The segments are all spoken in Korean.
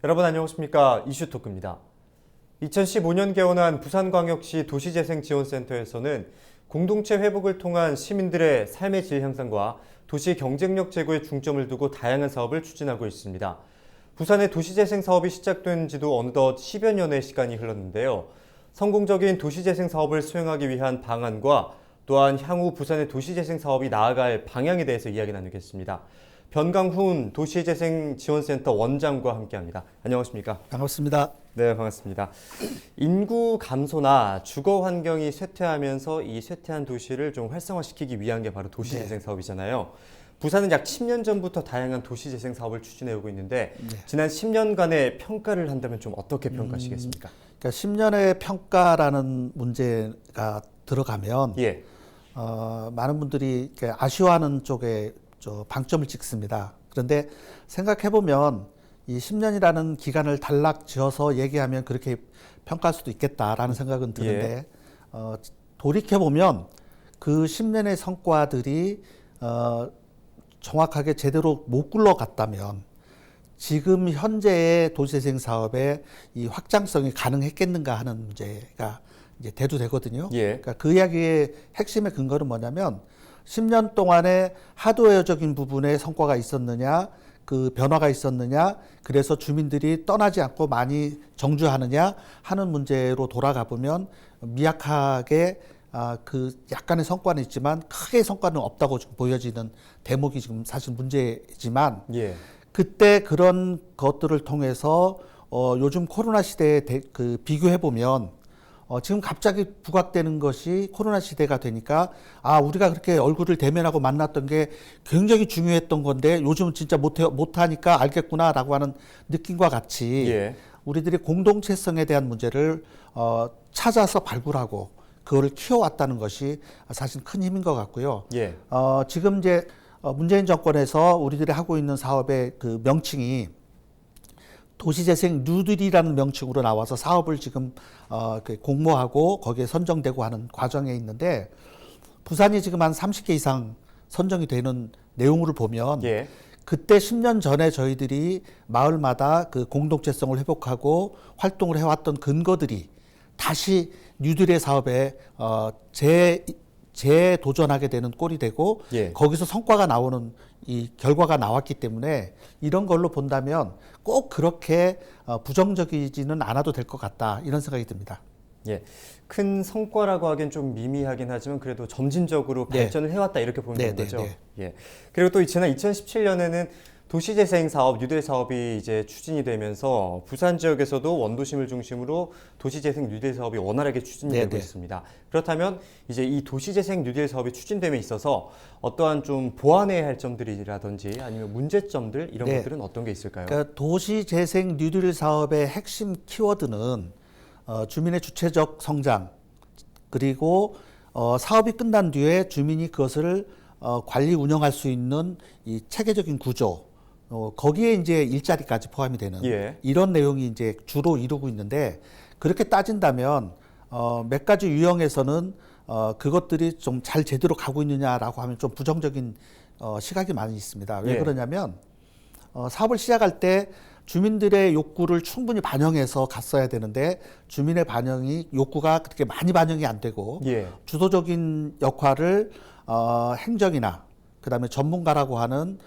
여러분 안녕하십니까? 이슈토크입니다. 2015년 개원한 부산광역시 도시재생지원센터에서는 공동체 회복을 통한 시민들의 삶의 질 향상과 도시 경쟁력 제고에 중점을 두고 다양한 사업을 추진하고 있습니다. 부산의 도시재생 사업이 시작된 지도 어느덧 10여 년의 시간이 흘렀는데요. 성공적인 도시재생 사업을 수행하기 위한 방안과 또한 향후 부산의 도시재생 사업이 나아갈 방향에 대해서 이야기 나누겠습니다. 변강훈 도시재생지원센터 원장과 함께합니다. 안녕하십니까? 반갑습니다. 네, 반갑습니다. 인구 감소나 주거 환경이 쇠퇴하면서 이 쇠퇴한 도시를 좀 활성화시키기 위한 게 바로 도시재생 사업이잖아요. 부산은 약 10년 전부터 다양한 도시재생 사업을 추진해오고 있는데 지난 10년간의 평가를 한다면 좀 어떻게 평가하시겠습니까? 그러니까 10년의 평가라는 문제가 들어가면 많은 분들이 이렇게 아쉬워하는 쪽에 방점을 찍습니다. 그런데 생각해보면 이 10년이라는 기간을 단락 지어서 얘기하면 그렇게 평가할 수도 있겠다라는 생각은 드는데 돌이켜보면 그 10년의 성과들이 정확하게 제대로 못 굴러갔다면 지금 현재의 도시재생 사업의 이 확장성이 가능했겠는가 하는 문제가 이제 대두되거든요. 그러니까 그 이야기의 핵심의 근거는 뭐냐면 10년 동안에 하드웨어적인 부분에 성과가 있었느냐, 그 변화가 있었느냐, 그래서 주민들이 떠나지 않고 많이 정주하느냐 하는 문제로 돌아가 보면 미약하게 그 약간의 성과는 있지만 크게 성과는 없다고 지금 보여지는 대목이 지금 사실 문제지만 그때 그런 것들을 통해서 요즘 코로나 시대에 그 비교해 보면 지금 갑자기 부각되는 것이 코로나 시대가 되니까 우리가 그렇게 얼굴을 대면하고 만났던 게 굉장히 중요했던 건데 요즘은 진짜 못하니까 알겠구나라고 하는 느낌과 같이 우리들이 공동체성에 대한 문제를 찾아서 발굴하고 그거를 키워왔다는 것이 사실 큰 힘인 것 같고요. 지금 이제 문재인 정권에서 우리들이 하고 있는 사업의 그 명칭이 도시재생 뉴딜이라는 명칭으로 나와서 사업을 지금 공모하고 거기에 선정되고 하는 과정에 있는데 부산이 지금 한 30개 이상 선정이 되는 내용을 보면 그때 10년 전에 저희들이 마을마다 그 공동체성을 회복하고 활동을 해왔던 근거들이 다시 뉴딜의 사업에 재도전하게 되는 꼴이 되고 거기서 성과가 나오는 이 결과가 나왔기 때문에 이런 걸로 본다면 꼭 그렇게 부정적이지는 않아도 될 것 같다 이런 생각이 듭니다. 큰 성과라고 하기엔 좀 미미하긴 하지만 그래도 점진적으로 발전을 해왔다 이렇게 보면 되는 거죠. 그리고 또 지난 2017년에는 도시재생 사업, 뉴딜 사업이 이제 추진이 되면서 부산 지역에서도 원도심을 중심으로 도시재생 뉴딜 사업이 원활하게 추진이 되고 있습니다. 그렇다면 이제 이 도시재생 뉴딜 사업이 추진됨에 있어서 어떠한 좀 보완해야 할 점들이라든지 아니면 문제점들 이런 것들은 어떤 게 있을까요? 그러니까 도시재생 뉴딜 사업의 핵심 키워드는 주민의 주체적 성장 그리고 사업이 끝난 뒤에 주민이 그것을 관리 운영할 수 있는 이 체계적인 구조 거기에 이제 일자리까지 포함이 되는 이런 내용이 이제 주로 이루고 있는데 그렇게 따진다면 몇 가지 유형에서는 그것들이 좀 잘 제대로 가고 있느냐라고 하면 좀 부정적인 시각이 많이 있습니다. 왜 그러냐면 사업을 시작할 때 주민들의 욕구를 충분히 반영해서 갔어야 되는데 주민의 욕구가 그렇게 많이 반영이 안 되고 주도적인 역할을 행정이나 그다음에 전문가라고 하는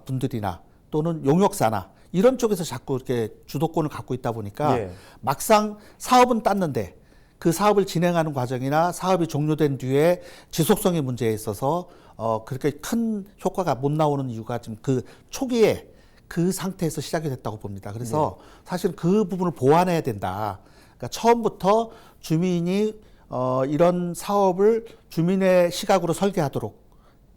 분들이나 또는 용역사나 이런 쪽에서 자꾸 이렇게 주도권을 갖고 있다 보니까 막상 사업은 땄는데 그 사업을 진행하는 과정이나 사업이 종료된 뒤에 지속성의 문제에 있어서 그렇게 큰 효과가 못 나오는 이유가 지금 그 초기에 그 상태에서 시작이 됐다고 봅니다. 그래서 사실 그 부분을 보완해야 된다. 그러니까 처음부터 주민이 이런 사업을 주민의 시각으로 설계하도록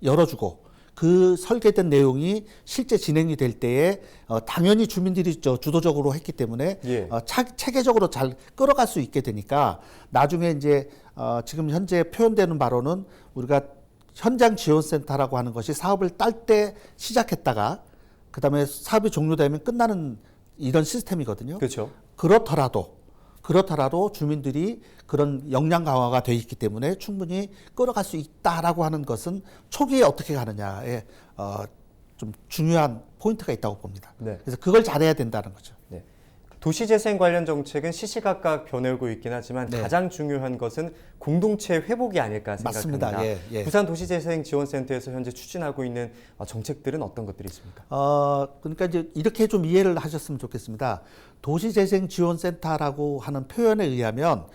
열어주고 그 설계된 내용이 실제 진행이 될 때에 당연히 주민들이 주도적으로 했기 때문에 체계적으로 잘 끌어갈 수 있게 되니까 나중에 이제 지금 현재 표현되는 바로는 우리가 현장 지원센터라고 하는 것이 사업을 딸 때 시작했다가 그다음에 사업이 종료되면 끝나는 이런 시스템이거든요. 그렇더라도 주민들이 그런 역량 강화가 돼 있기 때문에 충분히 끌어갈 수 있다라고 하는 것은 초기에 어떻게 가느냐에 좀 중요한 포인트가 있다고 봅니다. 네. 그래서 그걸 잘해야 된다는 거죠. 네. 도시재생 관련 정책은 시시각각 변해오고 있긴 하지만 네. 가장 중요한 것은 공동체 회복이 아닐까 생각합니다. 맞습니다. 예, 예. 부산 도시재생지원센터에서 현재 추진하고 있는 정책들은 어떤 것들이 있습니까? 그러니까 이제 이렇게 좀 이해를 하셨으면 좋겠습니다. 도시재생지원센터라고 하는 표현에 의하면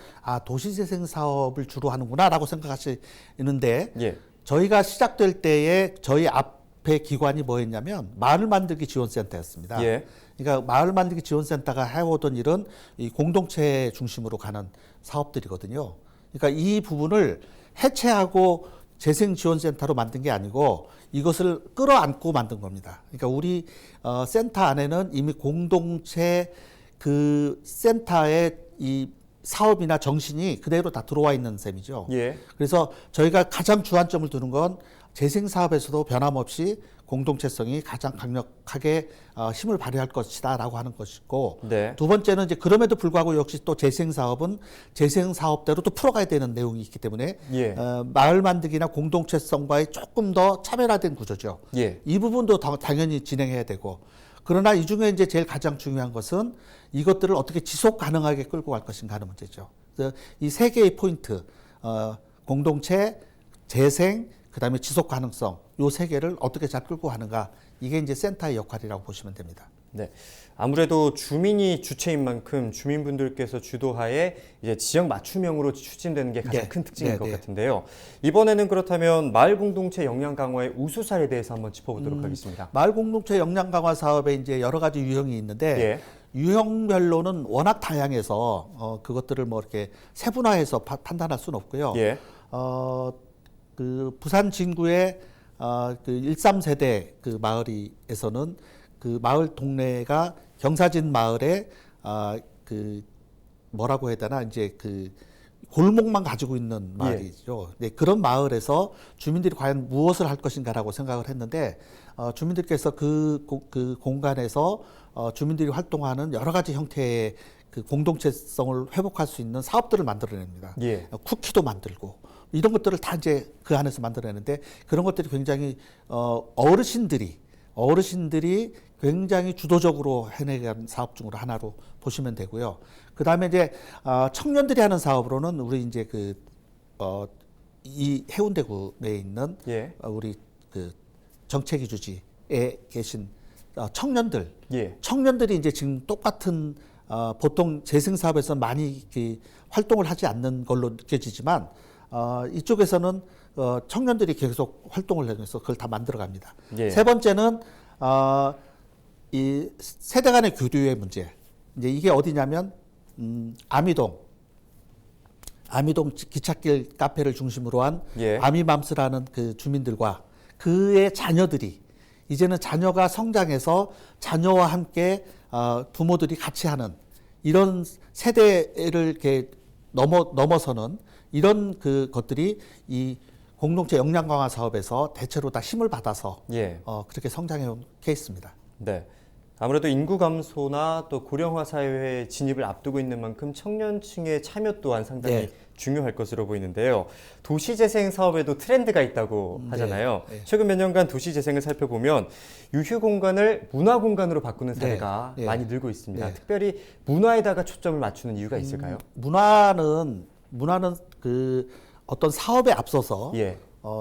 도시재생 사업을 주로 하는구나라고 생각하시는데 예. 저희가 시작될 때에 저희 앞에 기관이 뭐였냐면 마을 만들기 지원센터였습니다. 예. 그러니까 마을 만들기 지원센터가 해오던 일은 이 공동체 중심으로 가는 사업들이거든요. 그러니까 이 부분을 해체하고 재생지원센터로 만든 게 아니고 이것을 끌어안고 만든 겁니다. 그러니까 우리 센터 안에는 이미 공동체 그 센터의 이 사업이나 정신이 그대로 다 들어와 있는 셈이죠. 예. 그래서 저희가 가장 주안점을 두는 건 재생 사업에서도 변함없이 공동체성이 가장 강력하게 힘을 발휘할 것이다라고 하는 것이고, 네. 두 번째는 이제 그럼에도 불구하고 역시 또 재생 사업은 재생 사업대로 또 풀어가야 되는 내용이 있기 때문에 예. 마을 만들기나 공동체성과의 조금 더 차별화된 구조죠. 예. 이 부분도 당연히 진행해야 되고, 그러나 이 중에 이제 제일 가장 중요한 것은 이것들을 어떻게 지속 가능하게 끌고 갈 것인가 하는 문제죠. 그래서 이 세 개의 포인트, 공동체, 재생, 그다음에 지속 가능성, 요 세 개를 어떻게 잘 끌고 가는가, 이게 이제 센터의 역할이라고 보시면 됩니다. 네. 아무래도 주민이 주체인 만큼 주민분들께서 주도하에 이제 지역 맞춤형으로 추진되는 게 가장 네. 큰 특징인 네, 것 네. 같은데요. 이번에는 그렇다면 마을 공동체 역량 강화의 우수 사례에 대해서 한번 짚어보도록 하겠습니다. 마을 공동체 역량 강화 사업에 이제 여러 가지 유형이 있는데 예. 유형별로는 워낙 다양해서 그것들을 뭐 이렇게 세분화해서 판단할 수는 없고요. 예. 그 부산 진구의 그 13세대 그 마을에서는 그 마을 동네가 경사진 마을에 그 뭐라고 해야 되나 이제 그 골목만 가지고 있는 마을이죠. 네, 그런 마을에서 주민들이 과연 무엇을 할 것인가라고 생각을 했는데 주민들께서 그 공간에서 주민들이 활동하는 여러 가지 형태의 그 공동체성을 회복할 수 있는 사업들을 만들어냅니다. 예. 쿠키도 만들고 이런 것들을 다 이제 그 안에서 만들어내는데 그런 것들이 굉장히 어르신들이 굉장히 주도적으로 해내간 사업 중으로 하나로 보시면 되고요. 그 다음에 이제 청년들이 하는 사업으로는 우리 이제 이 해운대구에 있는 예. 우리 그 정책위 주지에 계신 청년들, 예. 청년들이 이제 지금 똑같은 보통 재생 사업에서 많이 활동을 하지 않는 걸로 느껴지지만 이쪽에서는 청년들이 계속 활동을 하면서 그걸 다 만들어갑니다. 예. 세 번째는 이 세대 간의 교류의 문제. 이제 이게 어디냐면 아미동 기찻길 카페를 중심으로 한 예. 아미맘스라는 그 주민들과 그의 자녀들이 이제는 자녀가 성장해서 자녀와 함께 부모들이 같이 하는 이런 세대를 이렇게 넘어서는 이런 그 것들이 이 공동체 역량 강화 사업에서 대체로 다 힘을 받아서 예. 그렇게 성장해 온 케이스입니다. 네. 아무래도 인구 감소나 또 고령화 사회의 진입을 앞두고 있는 만큼 청년층의 참여 또한 상당히 네. 중요할 것으로 보이는데요. 도시재생 사업에도 트렌드가 있다고 하잖아요. 네. 최근 몇 년간 도시재생을 살펴보면 유휴 공간을 문화 공간으로 바꾸는 사례가 네. 많이 늘고 있습니다. 네. 특별히 문화에다가 초점을 맞추는 이유가 있을까요? 문화는 그 어떤 사업에 앞서서 예.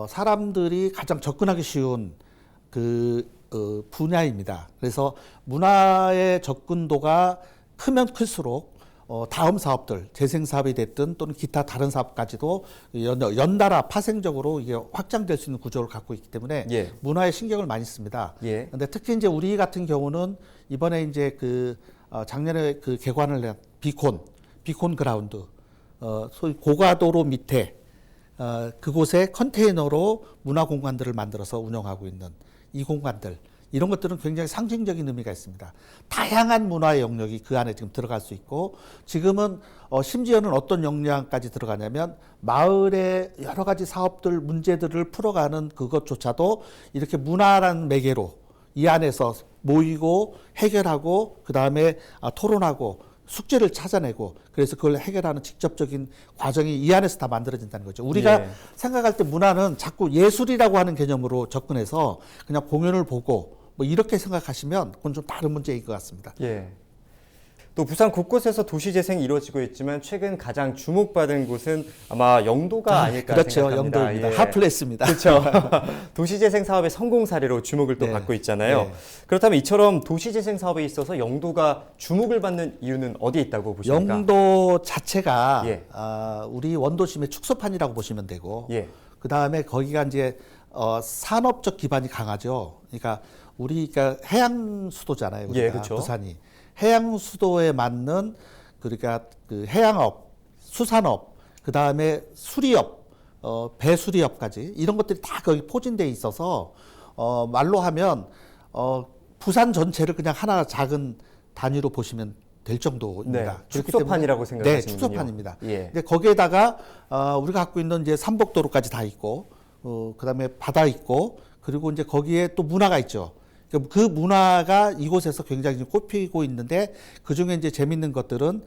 사람들이 가장 접근하기 쉬운 그 분야입니다. 그래서 문화의 접근도가 크면 클수록 다음 사업들, 재생 사업이 됐든 또는 기타 다른 사업까지도 연달아 파생적으로 이게 확장될 수 있는 구조를 갖고 있기 때문에 예. 문화에 신경을 많이 씁니다. 예. 근데 특히 이제 우리 같은 경우는 이번에 이제 작년에 그 개관을 한 비콘 그라운드, 소위 고가도로 밑에 그곳에 컨테이너로 문화 공간들을 만들어서 운영하고 있는 이 공간들, 이런 것들은 굉장히 상징적인 의미가 있습니다. 다양한 문화의 영역이 그 안에 지금 들어갈 수 있고, 지금은 심지어는 어떤 역량까지 들어가냐면 마을의 여러 가지 사업들, 문제들을 풀어가는 그것조차도 이렇게 문화라는 매개로 이 안에서 모이고 해결하고 그 다음에 토론하고 숙제를 찾아내고 그래서 그걸 해결하는 직접적인 과정이 이 안에서 다 만들어진다는 거죠. 우리가 예. 생각할 때 문화는 자꾸 예술이라고 하는 개념으로 접근해서 그냥 공연을 보고 뭐 이렇게 생각하시면 그건 좀 다른 문제인 것 같습니다. 예. 또 부산 곳곳에서 도시 재생이 이루어지고 있지만 최근 가장 주목받은 곳은 아마 영도가 아닐까 그렇죠. 생각합니다. 영도입니다. 예. 핫플레이스입니다. 그렇죠. 도시 재생 사업의 성공 사례로 주목을 또 네. 받고 있잖아요. 네. 그렇다면 이처럼 도시 재생 사업에 있어서 영도가 주목을 받는 이유는 어디에 있다고 보십니까? 영도 자체가 예. 우리 원도심의 축소판이라고 보시면 되고 예. 그 다음에 거기가 이제 산업적 기반이 강하죠. 그러니까 우리가 해양 수도잖아요. 우리가 예, 그렇죠. 부산이 해양 수도에 맞는 그러니까 그 해양업, 수산업, 그 다음에 수리업, 배수리업까지 이런 것들이 다 거기 포진돼 있어서 말로 하면 부산 전체를 그냥 하나 작은 단위로 보시면 될 정도입니다. 네, 그렇기 축소판이라고 때문에- 생각하시는군요. 네, 축소판입니다. 예. 근데 거기에다가 우리가 갖고 있는 이제 삼복도로까지 다 있고, 그다음에 바다 있고, 그리고 이제 거기에 또 문화가 있죠. 그 문화가 이곳에서 굉장히 꼽히고 있는데 그 중에 이제 재밌는 것들은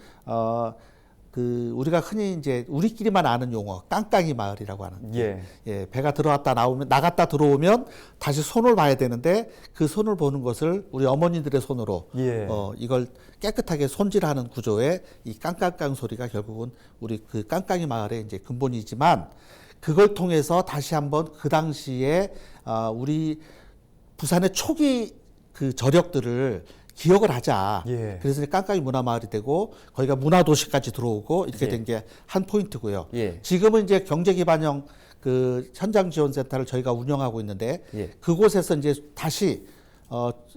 그 우리가 흔히 이제 우리끼리만 아는 용어 깡깡이 마을이라고 하는 예. 배가 들어왔다 나갔다 들어오면 다시 손을 봐야 되는데 그 손을 보는 것을 우리 어머니들의 손으로 예. 이걸 깨끗하게 손질하는 구조의 이 깡깡깡 소리가 결국은 우리 그 깡깡이 마을의 이제 근본이지만 그걸 통해서 다시 한번 그 당시에 우리 부산의 초기 그 저력들을 기억을 하자. 예. 그래서 이제 깡깡이 문화마을이 되고 거기가 문화도시까지 들어오고 이렇게 예. 된 게 한 포인트고요. 예. 지금은 이제 경제기반형 그 현장지원센터를 저희가 운영하고 있는데 예. 그곳에서 이제 다시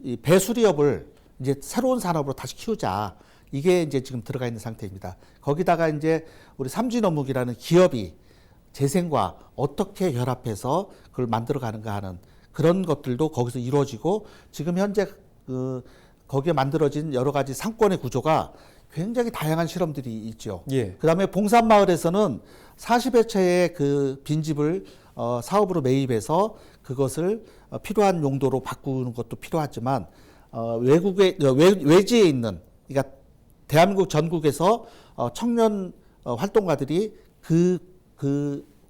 이 배수리업을 이제 새로운 산업으로 다시 키우자. 이게 이제 지금 들어가 있는 상태입니다. 거기다가 이제 우리 삼진어묵이라는 기업이 재생과 어떻게 결합해서 그걸 만들어 가는가 하는 그런 것들도 거기서 이루어지고 지금 현재 거기에 만들어진 여러 가지 상권의 구조가 굉장히 다양한 실험들이 있죠. 예. 그다음에 봉산마을에서는 40여 채의 그 빈집을 사업으로 매입해서 그것을 필요한 용도로 바꾸는 것도 필요하지만 외지에 있는 그러니까 대한민국 전국에서 청년 활동가들이 그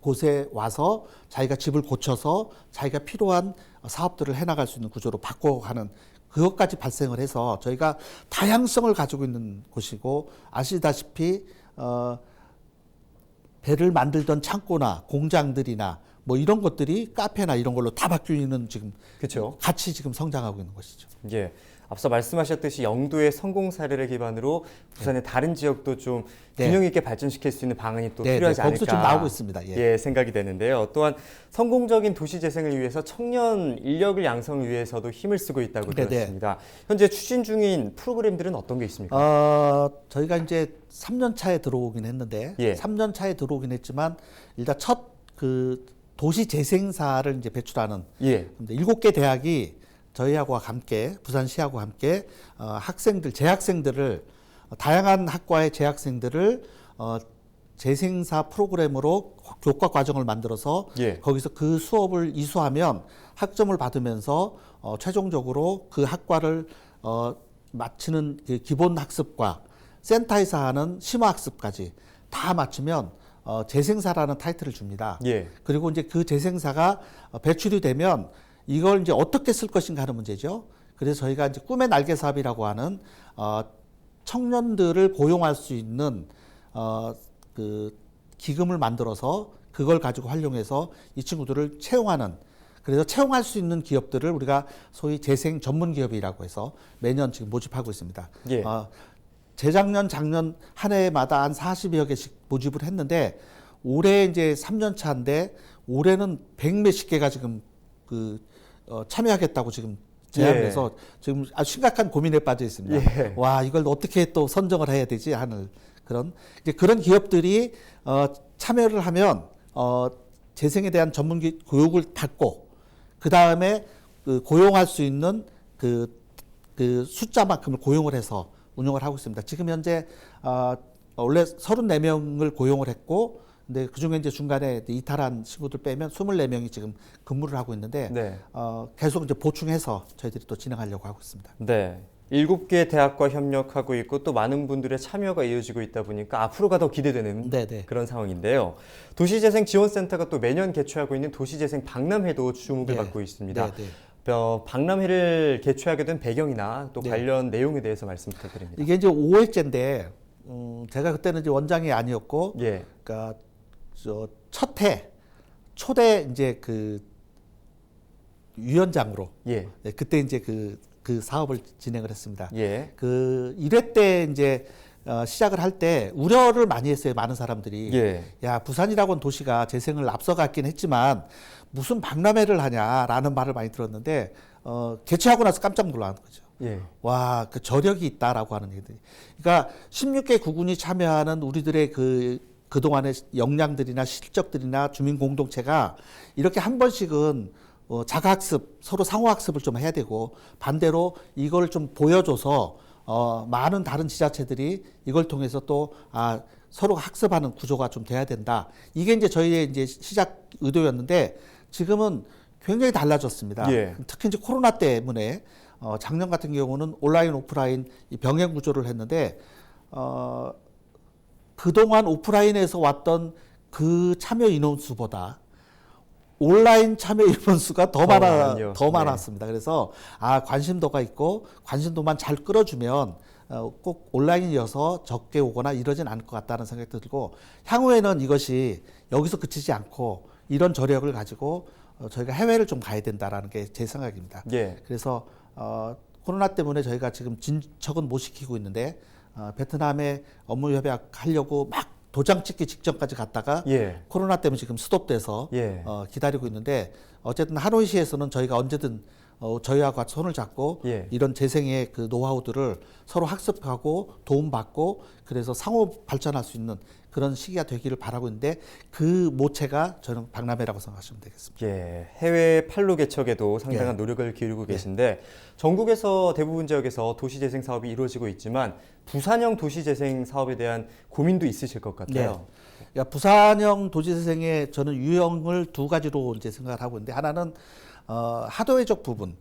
곳에 와서 자기가 집을 고쳐서 자기가 필요한 사업들을 해나갈 수 있는 구조로 바꿔가는 그것까지 발생을 해서 저희가 다양성을 가지고 있는 곳이고 아시다시피 배를 만들던 창고나 공장들이나 뭐 이런 것들이 카페나 이런 걸로 다 바뀌는 지금 그렇죠. 같이 지금 성장하고 있는 것이죠. 예. 앞서 말씀하셨듯이 영도의 성공 사례를 기반으로 부산의 다른 지역도 좀 네. 균형 있게 발전시킬 수 있는 방안이 또 네, 필요하지 네, 거기서 않을까 좀 나오고 있습니다. 예. 예, 생각이 되는데요. 또한 성공적인 도시 재생을 위해서 청년 인력을 양성을 위해서도 힘을 쓰고 있다고 네, 네. 들었습니다. 현재 추진 중인 프로그램들은 어떤 게 있습니까? 저희가 이제 3년 차에 들어오긴 했는데 예. 3년 차에 들어오긴 했지만 일단 첫 그 도시 재생사를 이제 배출하는 예. 7개 대학이 저희하고 함께 부산시하고 함께 학생들 재학생들을 다양한 학과의 재학생들을 재생사 프로그램으로 교과 과정을 만들어서 예. 거기서 그 수업을 이수하면 학점을 받으면서 최종적으로 그 학과를 마치는 그 기본 학습과 센터에서 하는 심화 학습까지 다 마치면 재생사라는 타이틀을 줍니다. 예. 그리고 이제 그 재생사가 배출이 되면 이걸 이제 어떻게 쓸 것인가 하는 문제죠. 그래서 저희가 이제 꿈의 날개 사업이라고 하는 청년들을 고용할 수 있는 그 기금을 만들어서 그걸 가지고 활용해서 이 친구들을 채용하는 그래서 채용할 수 있는 기업들을 우리가 소위 재생 전문 기업이라고 해서 매년 지금 모집하고 있습니다. 예. 재작년, 작년 한 해마다 한 40여 개씩 모집을 했는데 올해 이제 3년 차인데 올해는 100몇십 개가 지금 참여하겠다고 지금 제안을 예. 해서 지금 아주 심각한 고민에 빠져 있습니다. 예. 와, 이걸 어떻게 또 선정을 해야 되지 하는 그런 기업들이 참여를 하면 재생에 대한 전문 교육을 받고 그 다음에 고용할 수 있는 그 숫자만큼을 고용을 해서 운영을 하고 있습니다. 지금 현재 원래 34명을 고용을 했고 근데 그중에 이제 중간에 이탈한 친구들 빼면 24명이 지금 근무를 하고 있는데 네. 계속 이제 보충해서 저희들이 또 진행하려고 하고 있습니다. 네. 7개 대학과 협력하고 있고 또 많은 분들의 참여가 이어지고 있다 보니까 앞으로가 더 기대되는 네네. 그런 상황인데요. 도시재생지원센터가 또 매년 개최하고 있는 도시재생 박람회도 주목을 네. 받고 있습니다. 네네. 박람회를 개최하게 된 배경이나 또 네. 관련 내용에 대해서 말씀 부탁드립니다. 이게 이제 5회째인데 제가 그때는 이제 원장이 아니었고, 예, 그러니까 첫해 초대 이제 그 위원장으로 예, 네, 그때 이제 그 사업을 진행을 했습니다. 예, 그 1회 때 이제 시작을 할 때 우려를 많이 했어요. 많은 사람들이. 예, 야, 부산이라고는 도시가 재생을 앞서갔긴 했지만 무슨 박람회를 하냐라는 말을 많이 들었는데 개최하고 나서 깜짝 놀란 거죠. 예, 와, 그 저력이 있다라고 하는 얘기들. 그러니까 16개 구군이 참여하는 우리들의 그동안의 역량들이나 실적들이나 주민 공동체가 이렇게 한 번씩은 자가학습, 서로 상호학습을 좀 해야 되고 반대로 이걸 좀 보여줘서 많은 다른 지자체들이 이걸 통해서 또 서로 학습하는 구조가 좀 돼야 된다. 이게 이제 저희의 이제 시작 의도였는데 지금은 굉장히 달라졌습니다. 예. 특히 이제 코로나 때문에 작년 같은 경우는 온라인 오프라인 이 병행 구조를 했는데 그동안 오프라인에서 왔던 그 참여 인원수보다 온라인 참여 인원수가 더 많았군요. 많았습니다. 그래서 관심도가 있고 관심도만 잘 끌어주면 꼭 온라인이어서 적게 오거나 이러진 않을 것 같다는 생각이 들고 향후에는 이것이 여기서 그치지 않고 이런 저력을 가지고 저희가 해외를 좀 가야 된다라는 게 제 생각입니다. 예. 그래서 코로나 때문에 저희가 지금 진척은 못 시키고 있는데 베트남에 업무 협약하려고 막 도장 찍기 직전까지 갔다가 예. 코로나 때문에 지금 스톱돼서 예. 기다리고 있는데 어쨌든 하노이시에서는 저희가 언제든 저희와 같이 손을 잡고 예. 이런 재생의 그 노하우들을 서로 학습하고 도움받고 그래서 상호 발전할 수 있는 그런 시기가 되기를 바라고 있는데 그 모체가 저는 박람회라고 생각하시면 되겠습니다. 예, 해외 판로 개척에도 상당한 예. 노력을 기울이고 계신데 전국에서 대부분 지역에서 도시재생 사업이 이루어지고 있지만 부산형 도시재생 사업에 대한 고민도 있으실 것 같아요. 그러니까 부산형 도시재생의 저는 유형을 두 가지로 이제 생각을 하고 있는데 하나는 하드웨어적 부분.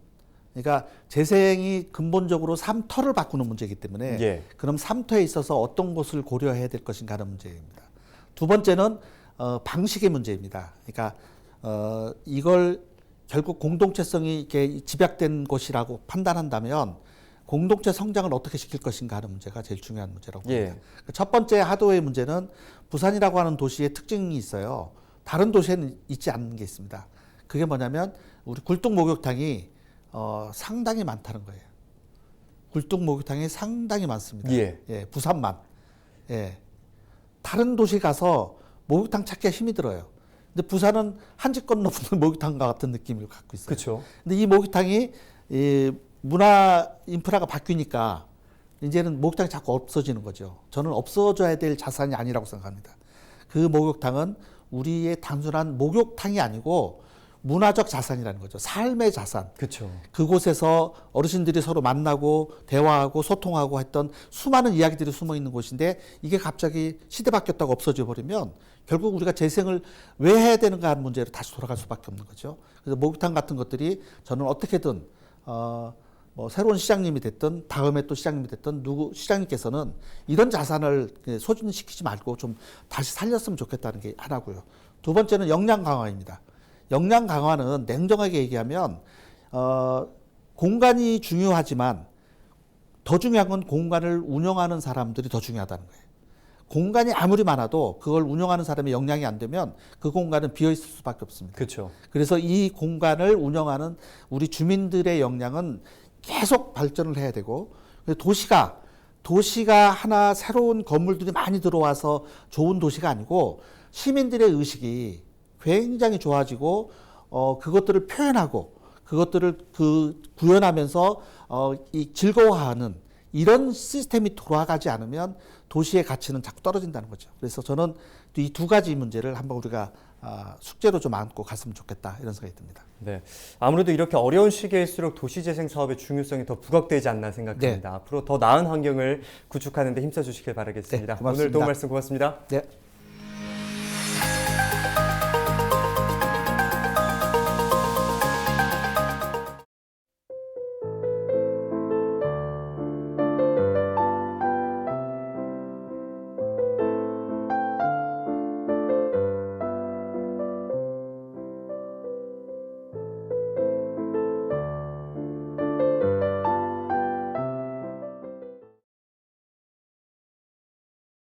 그러니까 재생이 근본적으로 삼터를 바꾸는 문제이기 때문에 예. 그럼 삼터에 있어서 어떤 것을 고려해야 될 것인가 하는 문제입니다. 두 번째는 방식의 문제입니다. 그러니까 이걸 결국 공동체성이 이렇게 집약된 것이라고 판단한다면 공동체 성장을 어떻게 시킬 것인가 하는 문제가 제일 중요한 문제라고 봅니다. 예. 첫 번째 하드웨어의 문제는 부산이라고 하는 도시의 특징이 있어요. 다른 도시에는 있지 않는 게 있습니다. 그게 뭐냐면 우리 굴뚝 목욕탕이 상당히 많다는 거예요. 굴뚝 목욕탕이 상당히 많습니다. 예. 부산만. 예. 다른 도시 가서 목욕탕 찾기가 힘이 들어요. 근데 부산은 한 집 건너는 목욕탕과 같은 느낌을 갖고 있어요. 그렇죠. 근데 이 목욕탕이 문화 인프라가 바뀌니까 이제는 목욕탕이 자꾸 없어지는 거죠. 저는 없어져야 될 자산이 아니라고 생각합니다. 그 목욕탕은 우리의 단순한 목욕탕이 아니고 문화적 자산이라는 거죠. 삶의 자산. 그렇죠. 그곳에서 어르신들이 서로 만나고 대화하고 소통하고 했던 수많은 이야기들이 숨어 있는 곳인데 이게 갑자기 시대 바뀌었다고 없어져 버리면 결국 우리가 재생을 왜 해야 되는가 하는 문제로 다시 돌아갈 수밖에 없는 거죠. 그래서 목욕탕 같은 것들이 저는 어떻게든 뭐 새로운 시장님이 됐든 다음에 또 시장님이 됐든 누구 시장님께서는 이런 자산을 소진시키지 말고 좀 다시 살렸으면 좋겠다는 게 하나고요. 두 번째는 역량 강화입니다. 역량 강화는 냉정하게 얘기하면 공간이 중요하지만 더 중요한 건 공간을 운영하는 사람들이 더 중요하다는 거예요. 공간이 아무리 많아도 그걸 운영하는 사람의 역량이 안 되면 그 공간은 비어 있을 수밖에 없습니다. 그렇죠. 그래서 이 공간을 운영하는 우리 주민들의 역량은 계속 발전을 해야 되고 도시가 하나 새로운 건물들이 많이 들어와서 좋은 도시가 아니고 시민들의 의식이 굉장히 좋아지고 그것들을 표현하고 그것들을 구현하면서 이 즐거워하는 이런 시스템이 돌아가지 않으면 도시의 가치는 자꾸 떨어진다는 거죠. 그래서 저는 이 두 가지 문제를 한번 우리가 숙제로 좀 안고 갔으면 좋겠다 이런 생각이 듭니다. 네, 아무래도 이렇게 어려운 시기일수록 도시재생 사업의 중요성이 더 부각되지 않나 생각합니다. 네. 앞으로 더 나은 환경을 구축하는 데 힘써 주시길 바라겠습니다. 네, 고맙습니다. 오늘 도움 말씀 고맙습니다. 네.